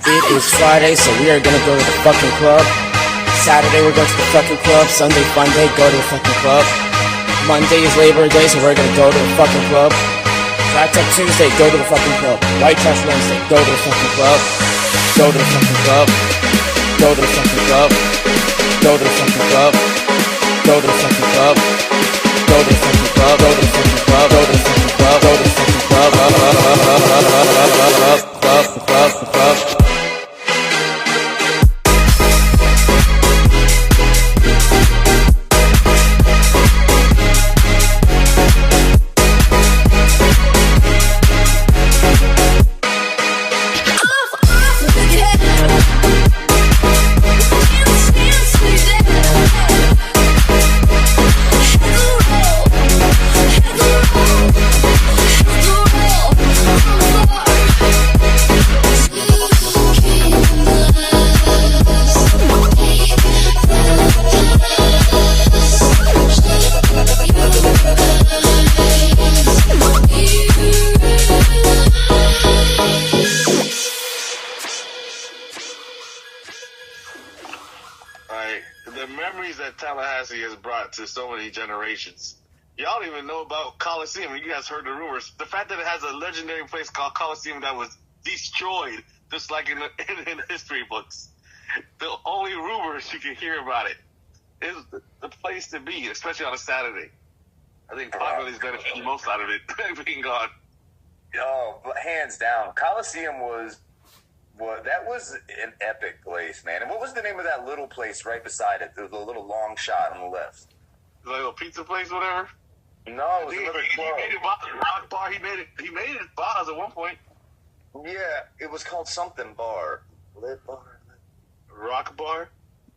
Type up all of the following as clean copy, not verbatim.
It is Friday, so we are gonna go to the fucking club. Saturday, we're going to the fucking club. Sunday, fun day, go to the fucking club. Monday is Labor Day, so we're gonna go to the fucking club. Cracked Up Tuesday, go to the fucking club. White Trash Wednesday, go to the fucking club. Go to the fucking club. Go to the fucking club. Go to the fucking club. Go to the fucking club. Go to the fucking club. Go to the fucking club. Go to the fucking club. Go to the fucking club. Club. The memories that Tallahassee has brought to so many generations. Y'all don't even know about Coliseum. You guys heard the rumors. The fact that it has a legendary place called Coliseum that was destroyed, just like in the history books. The only rumors you can hear about it is the place to be, especially on a Saturday. I think Potbelly's benefiting most out of it being gone. Oh, hands down. Coliseum was an epic place, man. And what was the name of that little place right beside it? There was a little long shot on the left. Like a little pizza place, whatever. No, it was another club. He made it Rock Bar. He made it Baja's at one point. Yeah, it was called something bar. Lit bar. Rock Bar.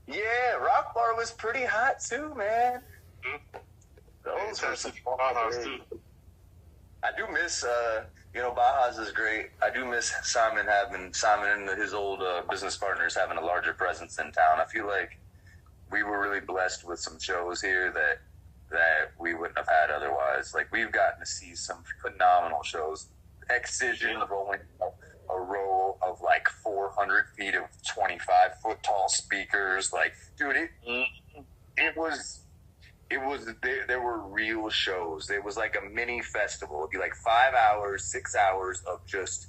Yeah, Rock Bar was pretty hot too, man. Mm-hmm. Those were some Baja's too. I do miss, Baja's is great. I do miss Simon and his old business partners having a larger presence in town. I feel like we were really blessed with some shows here that we wouldn't have had otherwise. Like, we've gotten to see some phenomenal shows. Excision rolling a row of like 400 feet of 25-foot tall speakers. Like, dude, there were real shows. It was like a mini festival. It'd be like 5 hours, 6 hours of just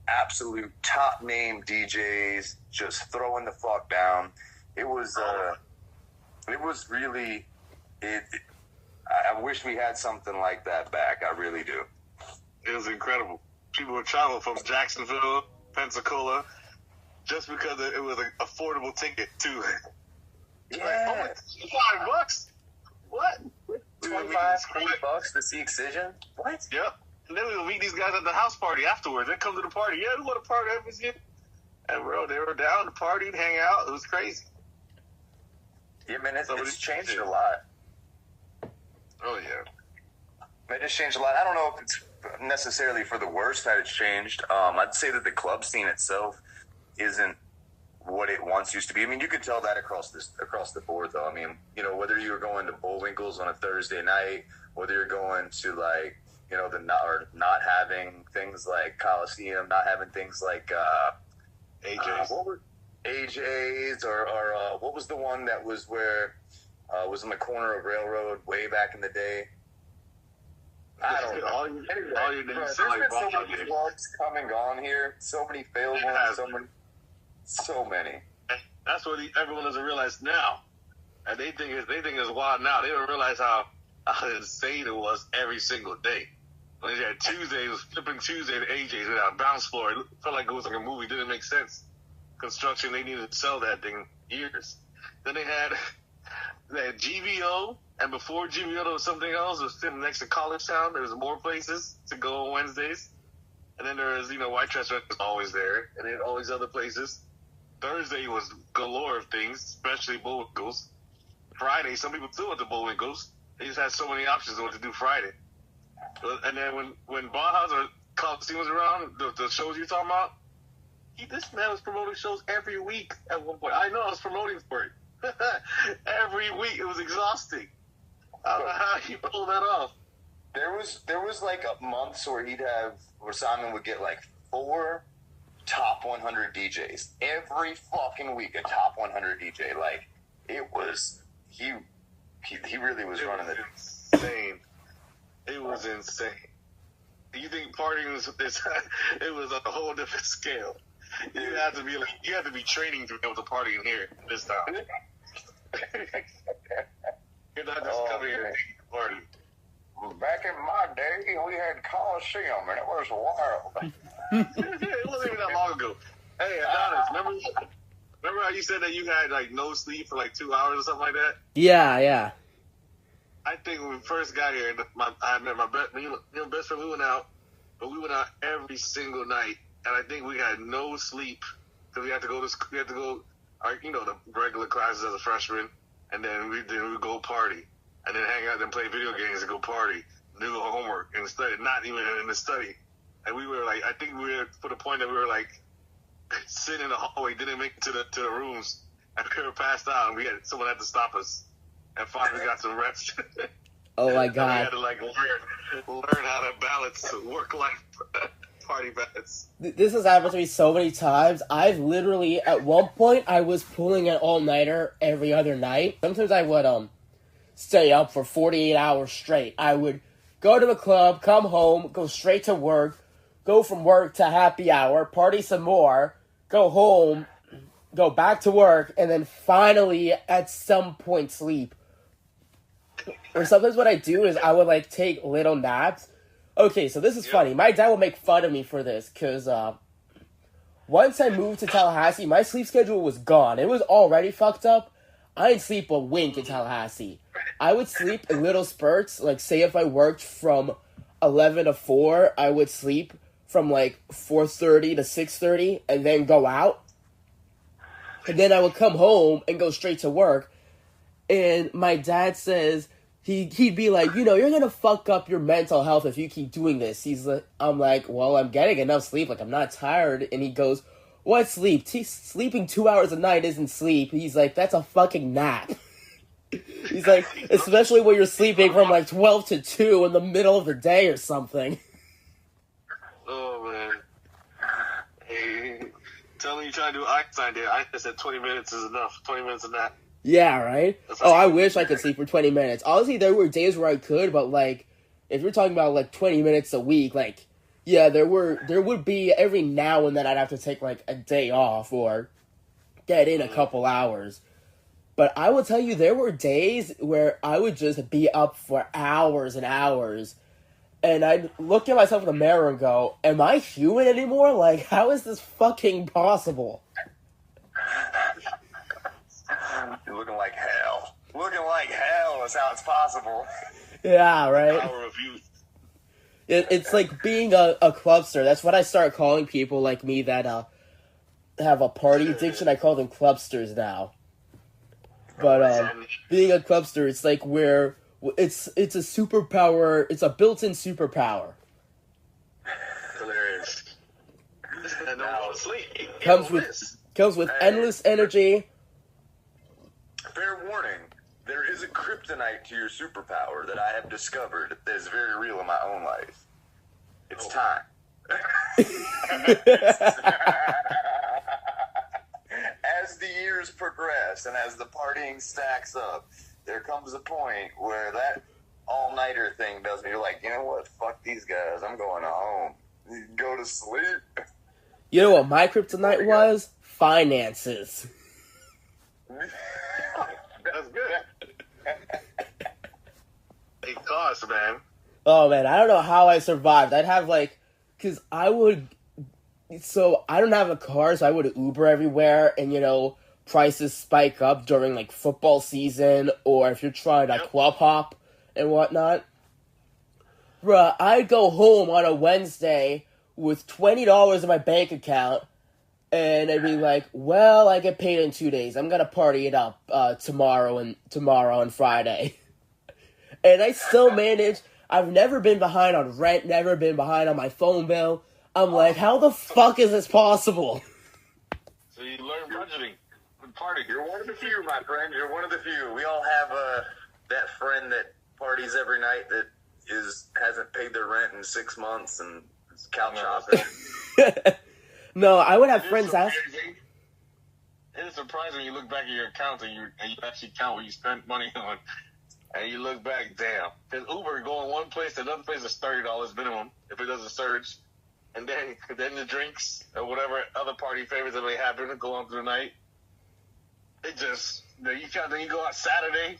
absolute top name DJs just throwing the fuck down. It was really, I wish we had something like that back. I really do. It was incredible. People would travel from Jacksonville, Pensacola, just because it was an affordable ticket too. Yeah. Like, $5. What? $25 to see Excision? What? Yep. And then we would meet these guys at the house party afterwards. They come to the party. Yeah, we want to party every year. And bro, they were down to party and hang out. It was crazy. Yeah, man, it's changed a lot. Oh, yeah. It just changed a lot. I don't know if it's necessarily for the worst that it's changed. I'd say that the club scene itself isn't what it once used to be. I mean, you could tell that across the board, though. I mean, whether you were going to Bullwinkle's on a Thursday night, whether you're going to not having things like Coliseum, not having things like AJ's. AJ's or what was the one that was where was in the corner of Railroad way back in the day? I don't know. There's been so many clubs come and gone here. So many failed ones. So many. That's what everyone doesn't realize now. And they think it's wild now. They don't realize how insane it was every single day. When they had Tuesday, it was flipping Tuesday to AJ's without a bounce floor. It felt like it was like a movie. It didn't make sense. Construction, they needed to sell that thing years. Then they had GVO, and before GVO there was something else. It was sitting next to College Town. There was more places to go on Wednesdays. And then there was, White Trash was always there. And then all these other places. Thursday was galore of things, especially Bullwinkle's. Friday, some people still went to Bullwinkle's. They just had so many options of what to do Friday. And then when Baja's or Coliseum was around, the shows you're talking about, this man was promoting shows every week at one point. I know I was promoting for it. Every week. It was exhausting. I don't know how he pulled that off. There was like months where Simon would get like 4 top 100 DJs. Every fucking week, a top 100 DJ. Like, it was, he really was running it. Insane. It was insane. You think partying was it was a whole different scale. You have to be training to be able to party in here this time. You're not just coming here and party. Back in my day, we had Coliseum, and it was wild. It wasn't even that long ago. Hey, Adonis, remember how you said that you had like no sleep for like 2 hours or something like that? Yeah. I think when we first got here, I met my best friend. We went out, but we went out every single night, and I think we had no sleep because we had to go, the regular classes as a freshman, and then we go party, and then hang out and play video games and go party, do homework and study, not even in the study. And we were like, I think we were to the point that we were like sitting in the hallway, didn't make it to the rooms, and we were passed out, and someone had to stop us. And finally got some rest. Oh my God. We had to like learn how to balance work-life party balance. This has happened to me so many times. I've literally, at one point, I was pulling an all-nighter every other night. Sometimes I would stay up for 48 hours straight. I would go to the club, come home, go straight to work, go from work to happy hour, party some more, go home, go back to work, and then finally, at some point, sleep. Or sometimes what I do is I would, like, take little naps. Okay, so this is funny. My dad will make fun of me for this, because, once I moved to Tallahassee, my sleep schedule was gone. It was already fucked up. I didn't sleep a wink in Tallahassee. I would sleep in little spurts. Like, say if I worked from 11 to 4, I would sleep from, like, 4:30 to 6:30, and then go out. And then I would come home and go straight to work. And my dad says, he'd be like, you're going to fuck up your mental health if you keep doing this. I'm like, well, I'm getting enough sleep. Like, I'm not tired. And he goes, what sleep? Sleeping 2 hours a night isn't sleep. He's like, that's a fucking nap. He's like, especially when you're sleeping from like 12 to 2 in the middle of the day or something. Oh, man. Hey, tell me you're trying to do Einstein there. I said 20 minutes is enough. 20 minutes of nap. Yeah, right? Oh, I wish I could sleep for 20 minutes. Honestly, there were days where I could, but, like, if you're talking about, like, 20 minutes a week, like, yeah, there would be every now and then I'd have to take, like, a day off or get in a couple hours. But I will tell you, there were days where I would just be up for hours and hours, and I'd look at myself in the mirror and go, am I human anymore? Like, how is this fucking possible? You're looking like hell. Looking like hell is how it's possible. Yeah, right? Power of youth. It's like being a clubster. That's what I start calling people like me that have a party addiction. I call them clubsters now. But being a clubster, it's like where it's a superpower. It's a built-in superpower. Hilarious. And no one sleep. Comes with endless energy. Fair warning, there is a kryptonite to your superpower that I have discovered that is very real in my own life. It's time. As the years progress and as the partying stacks up, there comes a point where that all-nighter thing does me. You're like, you know what? Fuck these guys. I'm going home. Go to sleep. You know what my kryptonite was? Finances. That's good. It costs, man. Oh, man, I don't know how I survived. I'd have, like, because I don't have a car, so I would Uber everywhere, and, prices spike up during, like, football season, or if you're trying to club hop and whatnot. Bruh, I'd go home on a Wednesday with $20 in my bank account, and I'd be like, well, I get paid in 2 days. I'm gonna party it up tomorrow and Friday. And I still manage. I've never been behind on rent, never been behind on my phone bill. I'm like, how the fuck is this possible? So you learn budgeting. Party. You're one of the few, my friend. You're one of the few. We all have that friend that parties every night that hasn't paid their rent in 6 months and is couch shopping. No, I would have friends ask. It is surprising when you look back at your account and you actually count what you spent money on. And you look back, damn. Because Uber going one place to another place is $30 minimum if it doesn't surge. And then the drinks or whatever other party favors that may happen to go on through the night. It just, you count, then you go out Saturday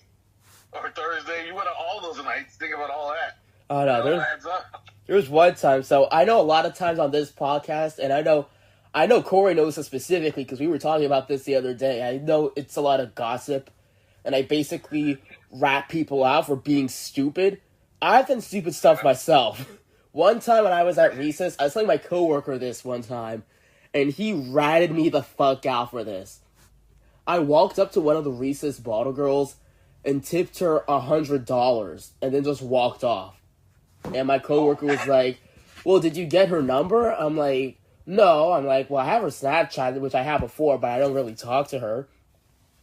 or Thursday. You went out all those nights. Think about all that. Oh, no, there was one time. So I know a lot of times on this podcast, and I know Corey knows this specifically because we were talking about this the other day. I know it's a lot of gossip, and I basically rat people out for being stupid. I've done stupid stuff myself. One time when I was at recess, I was telling my coworker this one time, and he ratted me the fuck out for this. I walked up to one of the recess bottle girls and tipped her $100, and then just walked off. And my coworker was like, well, did you get her number? I'm like, no. I'm like, well, I have her Snapchat, which I have before, but I don't really talk to her.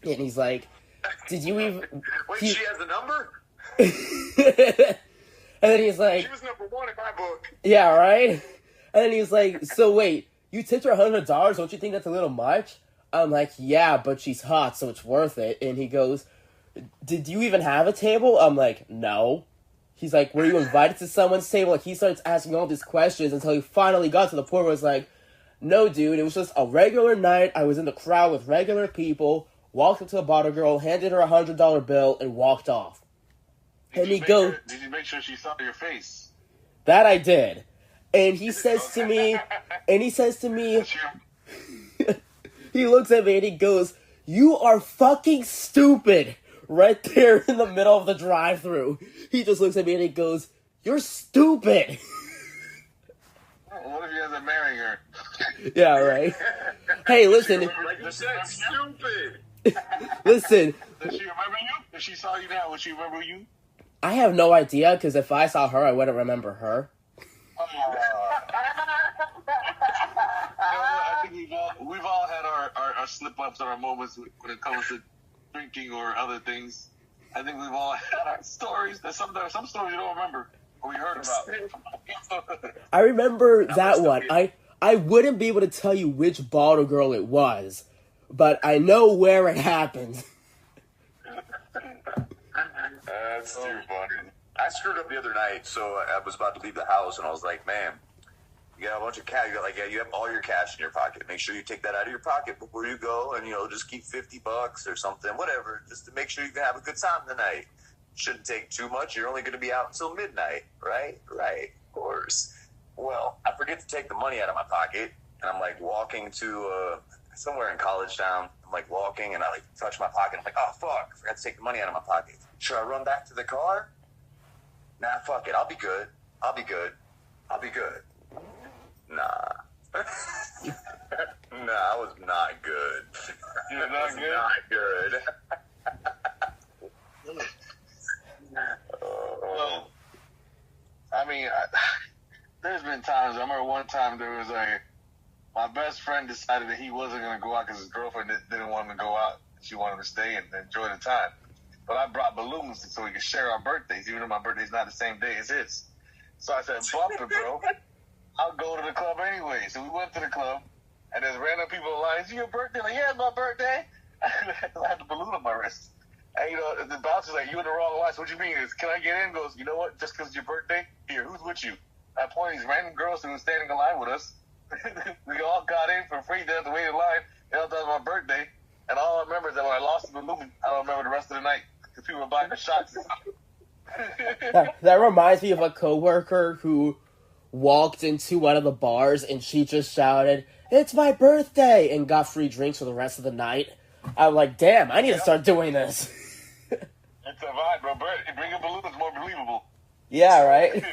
And he's like, did you even... Wait, she has a number? And then he's like... She was number one in my book. Yeah, right? And then he's like, so wait, you tipped her $100? Don't you think that's a little much? I'm like, yeah, but she's hot, so it's worth it. And he goes, did you even have a table? I'm like, no. He's like, were you invited to someone's table? Like, he starts asking all these questions until he finally got to the point where it's like, no, dude, it was just a regular night. I was in the crowd with regular people, walked up to a bottle girl, handed her a $100 bill, and walked off. And he goes... Did you make sure she saw your face? That I did. And he says to me... He looks at me and he goes, you are fucking stupid. Right there in the middle of the drive-thru. He just looks at me and he goes, you're stupid. What if he ends up marrying her? Yeah, right. Hey, listen. Like you said, stupid. Listen. Does she remember you? If she saw you now, would she remember you? I have no idea, because if I saw her, I wouldn't remember her. I think we've all had our slip-ups and our moments when it comes to drinking or other things. I think we've all had our stories. There's some stories you don't remember or we heard about. I remember that one. I wouldn't be able to tell you which bottle girl it was, but I know where it happened. That's too funny. I screwed up the other night, so I was about to leave the house, and I was like, man, you got a bunch of cash. You have all your cash in your pocket. Make sure you take that out of your pocket before you go, and, just keep $50 or something, whatever, just to make sure you can have a good time tonight. Shouldn't take too much. You're only going to be out until midnight, right? Right, of course. Well, I forget to take the money out of my pocket, and I'm, walking to somewhere in College Town. I'm, walking, and I, touch my pocket. I'm like, oh, fuck, I forgot to take the money out of my pocket. Should I run back to the car? Nah, fuck it. I'll be good. Nah. Nah, I was not good. You're not good? Not good. Well, I mean, there's been times. I remember one time there was my best friend decided that he wasn't going to go out because his girlfriend didn't want him to go out. She wanted to stay and enjoy the time. But I brought balloons so we could share our birthdays, even though my birthday's not the same day as his. So I said, bump it, bro. I'll go to the club anyway. So we went to the club, and there's random people in line. Is it your birthday? Like, yeah, it's my birthday. I had the balloon on my wrist. And, the bouncer's like, you in the wrong line. So what you mean? Can I get in? Goes, you know what? Just because it's your birthday? Here, who's with you? I pointed these random girls who were standing in line with us. We all got in for free. They had to wait in line. They all thought it was my birthday. And all I remember is that when I lost the balloon, I don't remember the rest of the night. Because people were buying the shots. That reminds me of a coworker who walked into one of the bars and she just shouted, "It's my birthday!" and got free drinks for the rest of the night. I'm like, damn, I need to start doing this. It's a vibe, bro. Bring a balloon is more believable. Yeah, right?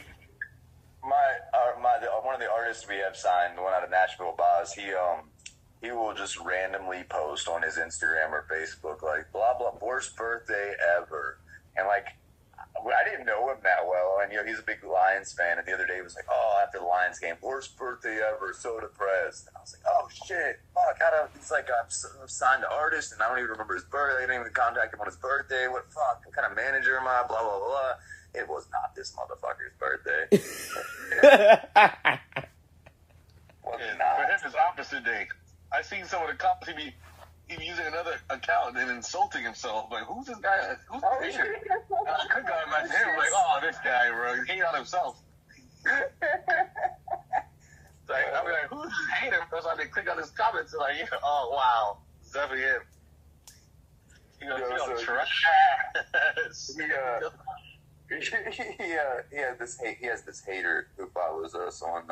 One of the artists we have signed, one out of Nashville, Boz, he will just randomly post on his Instagram or Facebook, like, blah, blah, worst birthday ever. And, like, I didn't know him that well, and, he's a big Lions fan, and the other day he was like, oh, after the Lions game, worst birthday ever, so depressed. And I was like, oh, shit, fuck, he's like, I'm signed to artist, and I don't even remember his birthday, I didn't even contact him on his birthday, what kind of manager am I, blah, blah, blah. It was not this motherfucker's birthday. For him, it's yesterday. I seen some of the comments. He be using another account and insulting himself. Like, who's this guy? Who's the hater? I could go imagine him. Like, oh, this guy, bro. He hate on himself. Like, I mean, like, who's this hater? That's why they click on his comments. And like, yeah, oh, wow. It's definitely him. He has this hater who follows us on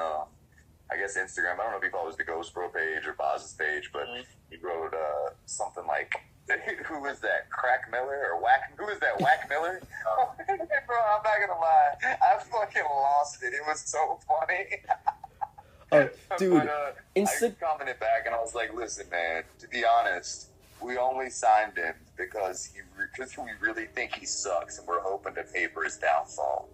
I guess Instagram. I don't know if he follows the Ghost Bro page or Boz's page, but he wrote something like, "Who is that? Crack Miller or Whack? Who is that? Whack Miller?" Bro, I'm not gonna lie, I fucking lost it. It was so funny. Oh, dude, but, I commented back and I was like, "Listen, man. To be honest, we only signed him because we really think he sucks, and we're hoping to pay for his downfall."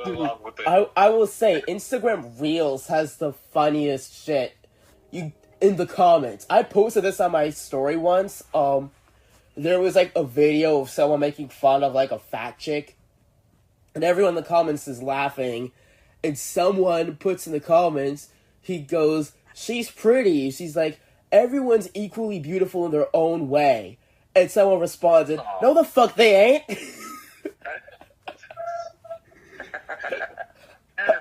Dude, I will say, Instagram Reels has the funniest shit. In the comments, I posted this on my story once. There was like a video of someone making fun of like a fat chick, and everyone in the comments is laughing. And someone puts in the comments, he goes, "She's pretty." She's like, "Everyone's equally beautiful in their own way." And someone responded, "No, the fuck they ain't."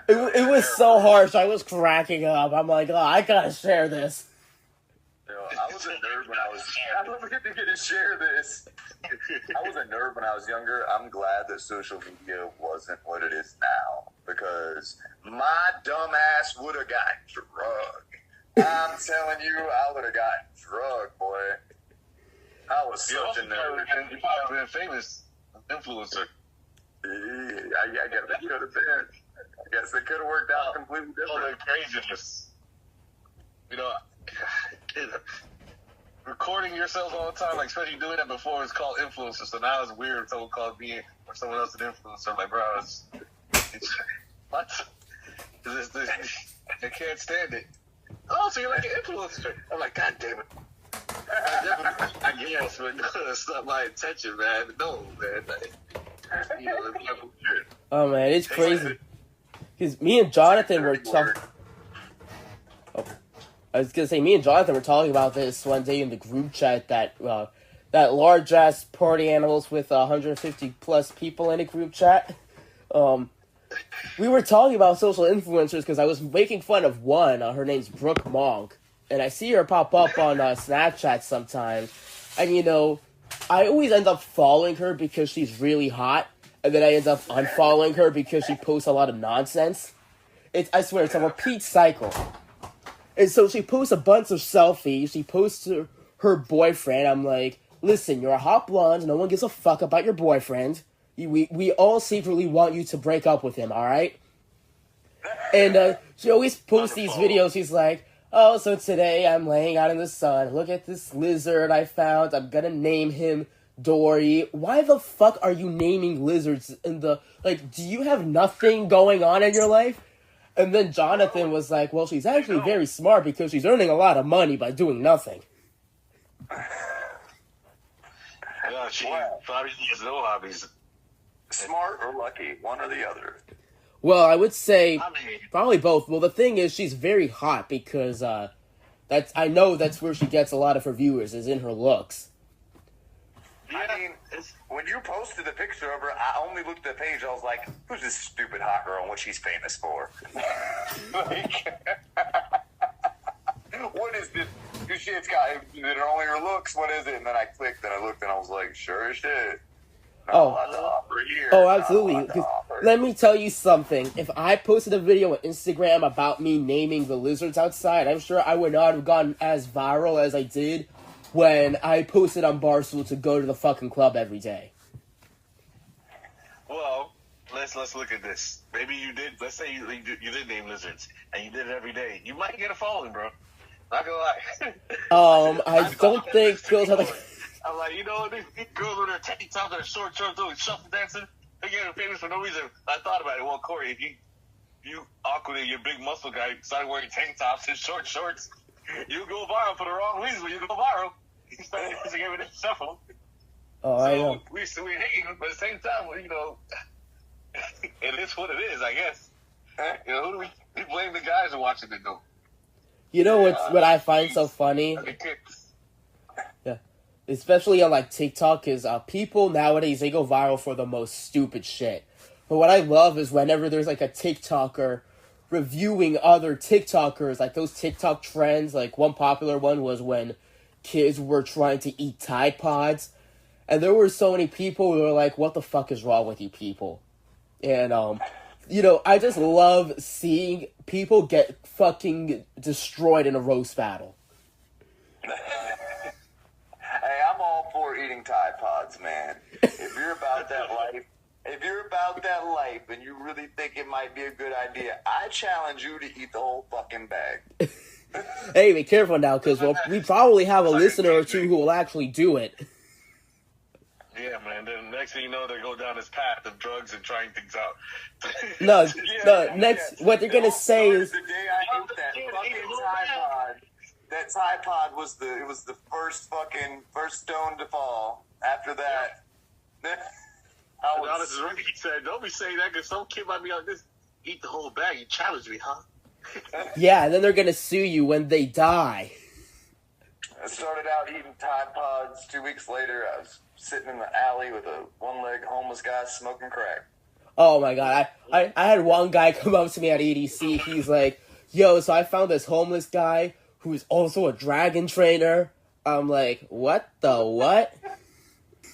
It was so harsh. I was cracking up. I'm like, oh, I gotta share this. Yo, I was a nerd when I was. I was going to share this. I was a nerd when I was younger. I'm glad that social media wasn't what it is now, because my dumb ass would have got drugged. I'm telling you, I would have got drugged, boy. I was such a nerd. You probably been famous influencer. I guess that could have been. I guess it could have worked out completely different. Oh, the craziness. You know, recording yourselves all the time, like especially doing that before, it's called influencer. So now it's weird when someone calls me or someone else an influencer. I'm like, bro, it's what? I can't stand it. Oh, so you're like an influencer? I'm like, God damn it. I guess, but no, that's not my intention, man. No, man. Oh man, it's crazy. Because me and Jonathan were talking. I was gonna say, me and Jonathan were talking about this one day in the group chat that large ass party animals with 150 plus people in a group chat. We were talking about social influencers because I was making fun of one. Her name's Brooke Monk, and I see her pop up on Snapchat sometimes. And you know, I always end up following her because she's really hot, and then I end up unfollowing her because she posts a lot of nonsense. I swear, it's a repeat cycle. And so she posts a bunch of selfies. She posts her boyfriend. I'm like, listen, you're a hot blonde. No one gives a fuck about your boyfriend. We all secretly want you to break up with him, alright? And she always posts these videos. She's like, oh, so today I'm laying out in the sun. Look at this lizard I found. I'm gonna name him Dory. Why the fuck are you naming lizards in the... Like, do you have nothing going on in your life? And then Jonathan was like, well, she's actually very smart because she's earning a lot of money by doing nothing. Yeah, she probably has no hobbies. Smart or lucky, one or the other. Well, I would say probably both. Well, the thing is, she's very hot because I know that's where she gets a lot of her viewers, is in her looks. Yeah. I mean, when you posted the picture of her, I only looked at the page. I was like, who's this stupid hot girl and what she's famous for? What is this? This shit's got, is it only her looks? What is it? And then I clicked and I looked and I was like, sure as shit. Oh, absolutely. Let me tell you something. If I posted a video on Instagram about me naming the lizards outside, I'm sure I would not have gone as viral as I did when I posted on Barstool to go to the fucking club every day. Well, let's look at this. Maybe you did. Let's say you did name lizards and you did it every day. You might get a following, bro. Not gonna lie. I don't think girls have. I'm like, you know, these girls with their tank tops and their short shorts doing shuffle dancing, they getting famous for no reason. I thought about it. Well, Corey, if you awkward and your big muscle guy started wearing tank tops and short shorts, you go viral for the wrong reason. When you go viral, you start giving it a shuffle. Oh, I know. We hate him, but at the same time, you know, it is what it is, I guess. You know, We blame the guys who watching it though. You know what I find so funny? Yeah. Especially on like TikTok is people nowadays, they go viral for the most stupid shit. But what I love is whenever there's like a TikToker reviewing other TikTokers, like those TikTok trends, like one popular one was when kids were trying to eat Tide Pods. And there were so many people who were like, what the fuck is wrong with you people? And, you know, I just love seeing people get fucking destroyed in a roast battle. Hey, I'm all for eating Tide Pods, man. If you're about that life, and you really think it might be a good idea, I challenge you to eat the whole fucking bag. Hey, be careful now, because we probably have a listener or two who will actually do it. Yeah, man. Then next thing you know, they go down this path of drugs and trying things out. What they're gonna say is the day I ate that fucking Tide Pod. That Tide Pod was the first stone to fall. After that, Honest is right. He said, "Don't be saying that because some kid might be like this. Eat the whole bag. You challenge me, huh?" Yeah, and then they're gonna sue you when they die. I started out eating Tide Pods. 2 weeks later, I was sitting in the alley with a one-legged homeless guy smoking crack. Oh my god, I had one guy come up to me at EDC. He's like, yo, so I found this homeless guy who's also a dragon trainer. I'm like, what the what?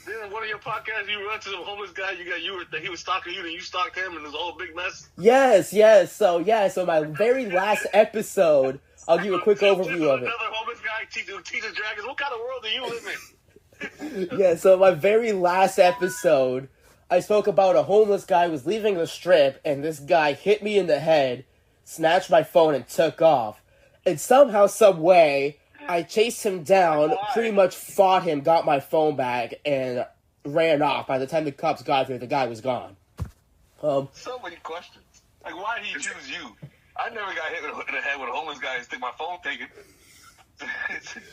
Then one of your podcasts, you run to some homeless guy, he was stalking you, and you stalked him, and it was a whole big mess. Yes. So my very last episode, I'll give you a quick overview of it. Another homeless guy teaches dragons. What kind of world do you live in? Yeah, so my very last episode, I spoke about a homeless guy who was leaving the strip, and this guy hit me in the head, snatched my phone, and took off. And somehow, some way, I chased him down, pretty much fought him, got my phone back, and ran off. By the time the cops got there, the guy was gone. So many questions. Like, why did he choose you? I never got hit in the head with a homeless guy and stick my phone taken.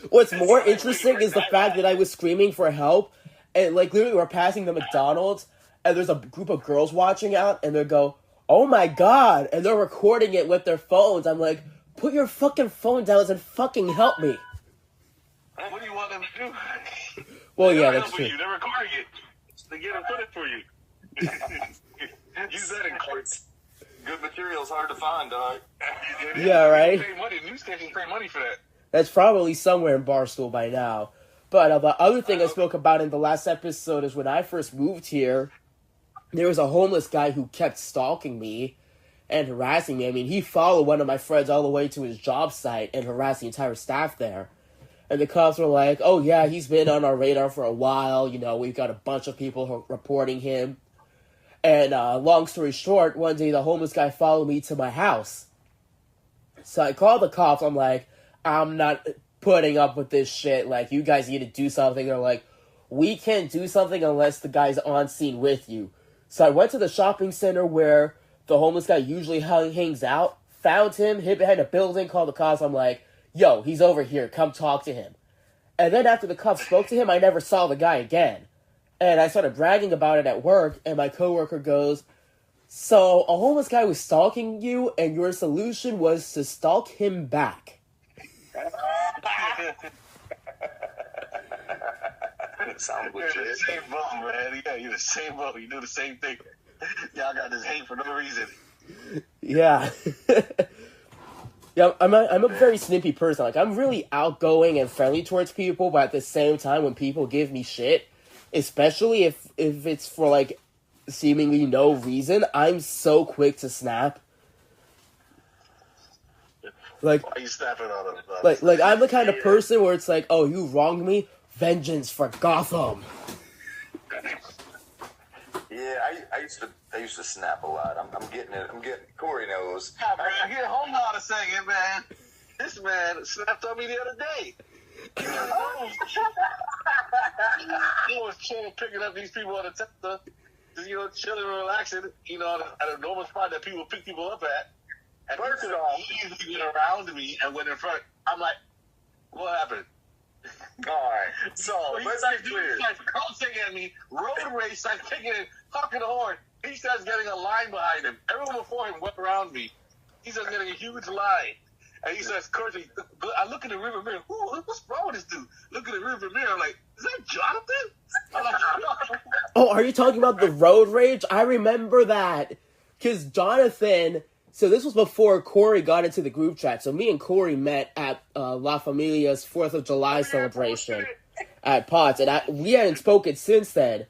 What's more interesting is the fact that I was screaming for help, and like literally we're passing the McDonald's, and there's a group of girls watching out, and they go, oh my god, and they're recording it with their phones. I'm like, put your fucking phone down and fucking help me. What do you want them to do? Well, yeah, that's true. They're recording it. They get it footage for you. Use that in court. Good material's hard to find, dog. Yeah, right? News stations pay money for that. That's probably somewhere in Barstool by now. But the other thing I spoke about in the last episode is when I first moved here, there was a homeless guy who kept stalking me and harassing me. I mean, he followed one of my friends all the way to his job site and harassed the entire staff there. And the cops were like, oh yeah, he's been on our radar for a while. You know, we've got a bunch of people reporting him. And long story short, one day the homeless guy followed me to my house. So I called the cops. I'm like, I'm not putting up with this shit. Like, you guys need to do something. They're like, we can't do something unless the guy's on scene with you. So I went to the shopping center where the homeless guy usually hangs out, found him, hid behind a building, called the cops. I'm like, yo, he's over here. Come talk to him. And then after the cops spoke to him, I never saw the guy again. And I started bragging about it at work, and my coworker goes, so a homeless guy was stalking you, and your solution was to stalk him back. Sounds You're legit. the same boat, man. Yeah, you're the same boat. You do the same thing. Y'all got this hate for no reason. Yeah. Yeah, I'm a very snippy person. Like, I'm really outgoing and friendly towards people, but at the same time, when people give me shit, especially if it's for, like, seemingly no reason, I'm so quick to snap. Like, why are you snapping on them? Like I'm the kind of person where it's like, oh, you wronged me, vengeance for Gotham. Yeah, I used to snap a lot. I'm getting it. Corey knows. Yeah, man, here, hold on a second, man. This man snapped on me the other day. He was chilling, picking up these people on the Tesla, just, chilling and relaxing, at a normal spot that people pick people up at. And first of all, he easily get around me and went in front. I'm like, what happened? All right. So let's be clear. He starts crossing at me, road race, starts kicking and honking the horn. He starts getting a line behind him. Everyone before him went around me. He's just getting a huge line. And he says, Courtney, I look in the river mirror. What's wrong with this dude? Look in the river mirror. I'm like, is that Jonathan? I'm like, Oh, are you talking about the road rage? I remember that. Because Jonathan... So this was before Corey got into the group chat. So me and Corey met at La Familia's 4th of July celebration at Potts. And we hadn't spoken since then.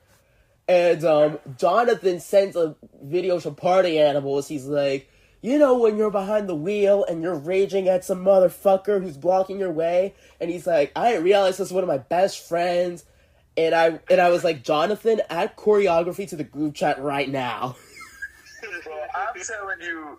And Jonathan sent a video to Party Animals. He's like, you know when you're behind the wheel and you're raging at some motherfucker who's blocking your way? And he's like, I didn't realize this was one of my best friends. And I was like, Jonathan, add Koreyography to the group chat right now. Bro, I'm telling you,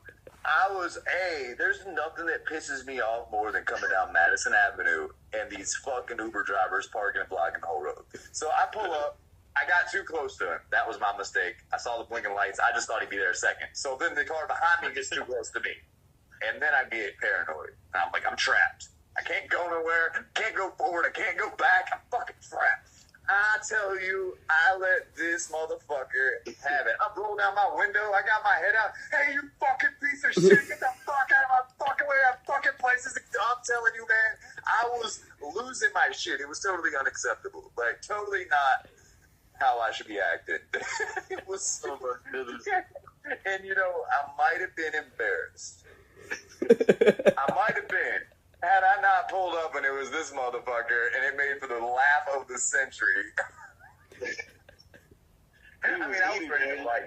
there's nothing that pisses me off more than coming down Madison Avenue and these fucking Uber drivers parking and blocking the whole road. So I pull up. I got too close to him. That was my mistake. I saw the blinking lights. I just thought he'd be there a second. So then the car behind me gets too close to me. And then I get paranoid. And I'm like, I'm trapped. I can't go nowhere. Can't go forward. I can't go back. I'm fucking trapped. I tell you, I let this motherfucker have it. I'm rolling down my window. I got my head out. Hey, you fucking piece of shit. Get the fuck out of my fucking way. That fucking place is... I'm telling you, man. I was losing my shit. It was totally unacceptable. Like, totally not how I should be acting. It was so much. And, you know, I might have been embarrassed. I might have been. Had I not pulled up and it was this motherfucker and it made for the laugh of the century. I mean, I was ready to fight.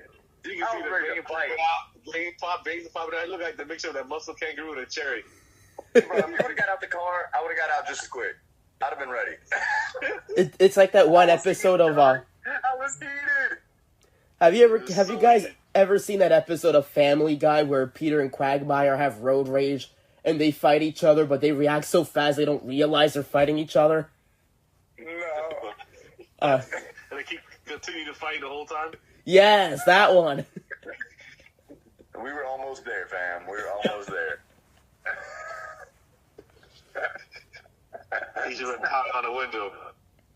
You can see the vein pop, and I look like the mixture of that muscle kangaroo and a cherry. Bro, if you would have got out the car, I would have got out just as quick. I'd have been ready. It's like that one episode of... I was heated. Have you guys ever seen that episode of Family Guy where Peter and Quagmire have road rage and they fight each other, but they react so fast they don't realize they're fighting each other? No. And they continue to fight the whole time? Yes, that one. We were almost there, fam. We were almost there. He just went hot on the window.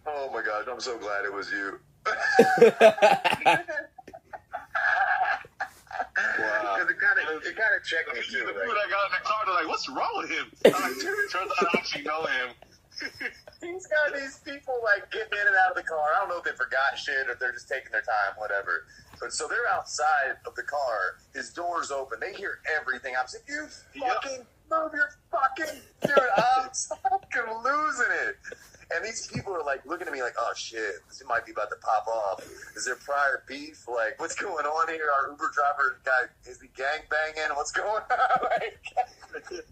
Oh my gosh, I'm so glad it was you. Wow. It kind of checked me too. The dude I got in the car, they're like, what's wrong with him? I'm like, dude, turns out I actually know him. He's got these people like getting in and out of the car. I don't know if they forgot shit or if they're just taking their time, whatever. But so they're outside of the car. His door's open. They hear everything. I'm saying, you fucking move your fucking dude. I'm fucking losing it. And these people are like looking at me like, oh shit, this might be about to pop off. Is there prior beef? Like, what's going on here? Our Uber driver guy, is he gang banging? What's going on? Like,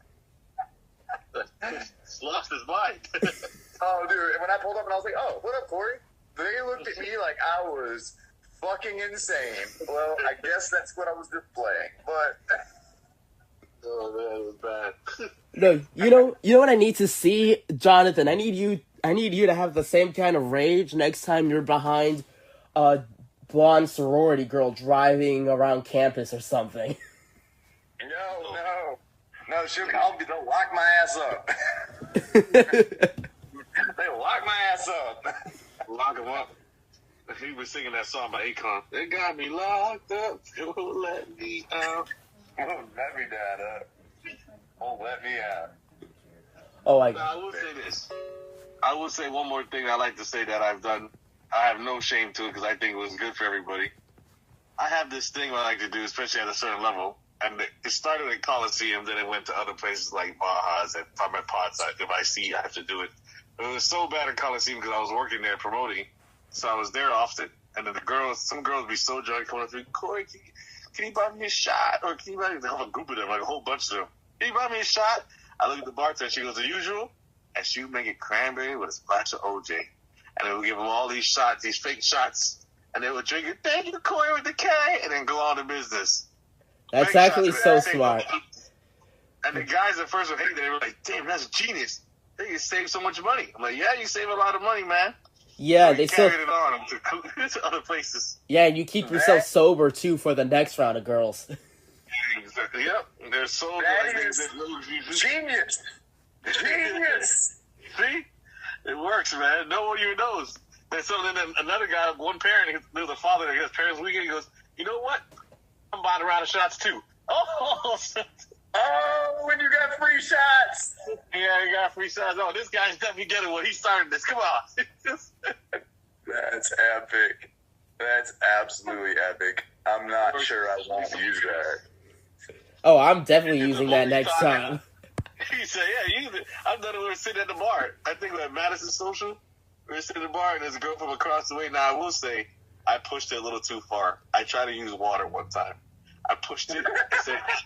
He's lost his mind. oh, dude. And when I pulled up and I was like, oh, what up, Corey? They looked at me like I was fucking insane. Well, I guess that's what I was displaying. But oh, man, it was bad. No, you know what I need to see, Jonathan? I need you to have the same kind of rage next time you're behind a blonde sorority girl driving around campus or something. No, they'll lock my ass up. They lock my ass up. Lock him up. He was singing that song by Akon. They got me locked up. They won't let me out. Won't let me down up. Won't let me out. Oh, I will say this. I will say one more thing I like to say that I've done. I have no shame to it because I think it was good for everybody. I have this thing I like to do, especially at a certain level. And it started at Coliseum, then it went to other places like Baja's. And if I'm at Pots, if I see, I have to do it. But it was so bad at Coliseum because I was working there promoting. So I was there often. And then some girls would be so drunk coming up to me, Corey, can you buy me a shot? Or can you buy me, they have a group of them, like a whole bunch of them. Can you buy me a shot? I look at the bartender, she goes, the usual? And she would make it cranberry with a splash of OJ. And they would give them all these shots, these fake shots. And they would drink it, thank you, Corey, with the K, and then go on to business. That's Fake actually shots, so man. smart. And the guys at first would hate it. They were like, damn, that's a genius. They can save so much money. I'm like, yeah, you save a lot of money, man. Yeah, so they still carried it on to other places. Yeah, and you keep yourself sober too for the next round of girls. Exactly. Yep. They're so that good. is genius. Genius. See? It works, man. No one even knows. Then another guy, one parent, there's a father that has parents weekend, he goes, you know what? I'm buying a round of shots too. Oh, Oh, when you got free shots. Yeah, he got free shots. Oh, this guy's definitely getting one. He started this. Come on. That's epic. That's absolutely epic. I'm not sure I want to use that. Oh, I'm definitely using that next time. He said, yeah, use it. I've done it when we're sitting at the bar. I think at Madison Social, we were sitting at the bar, and there's a girl from across the way. Now, I will say, I pushed it a little too far. I tried to use water one time. I pushed it.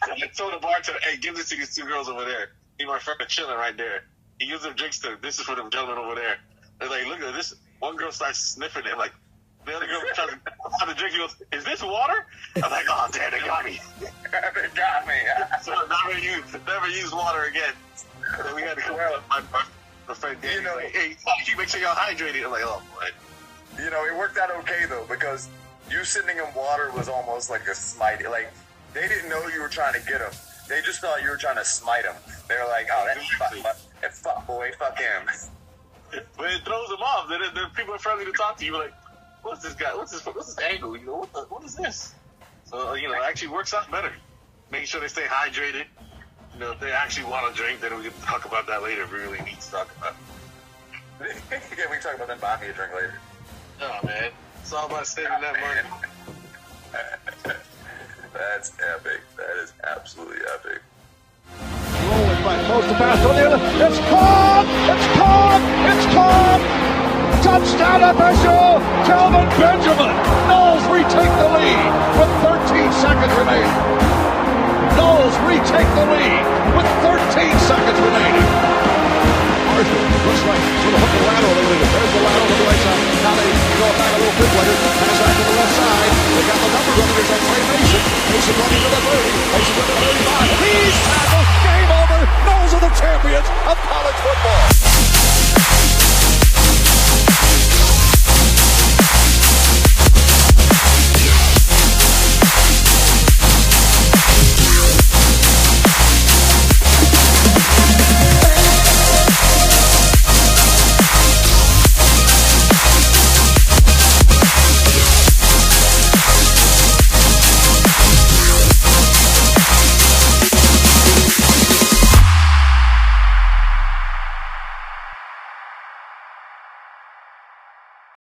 I told the bartender, hey, give this to these two girls over there. Me and my friend are chilling right there. He gives them drinks to, this is for them gentlemen over there. They're like, look at this. One girl starts sniffing it. Like, the other girl tries to have a drink. He goes, is this water? I'm like, oh, damn, they got me. They got me. So never use water again. And then we had to come up my friend Danny. You know, like, hey, make sure y'all hydrated. I'm like, oh, boy. You know, it worked out okay, though, because you sitting in water was almost like a smite. Like, they didn't know you were trying to get them. They just thought you were trying to smite them. They were like, oh, that fuck boy, fuck him. But it throws them off. Then people are friendly to talk to you. You're like, what's this guy? What's this angle? You know, what is this? So, you know, it actually works out better. Making sure they stay hydrated. You know, if they actually want to drink, then we can talk about that later if we really need to talk about it. Yeah, we can talk about them buying me a drink later. Oh, man. It's all about saving that money. That's epic. That is absolutely epic. Rolling by close to pass on the other. It's caught! It's caught! It's caught! Touchdown FSU! Calvin Benjamin! Knowles retake the lead with 13 seconds remaining. Knowles retake the lead with 13 seconds remaining. Marshall looks like sort of hook the lateral a little bit. There's the lateral to the right side. Now they go back a little bit later. Pass back to the left side. They got the number running. There's that Trey Mason. Mason running to the 30. Mason to the 35. He's tackled. Game over. Knowles are the champions of college football.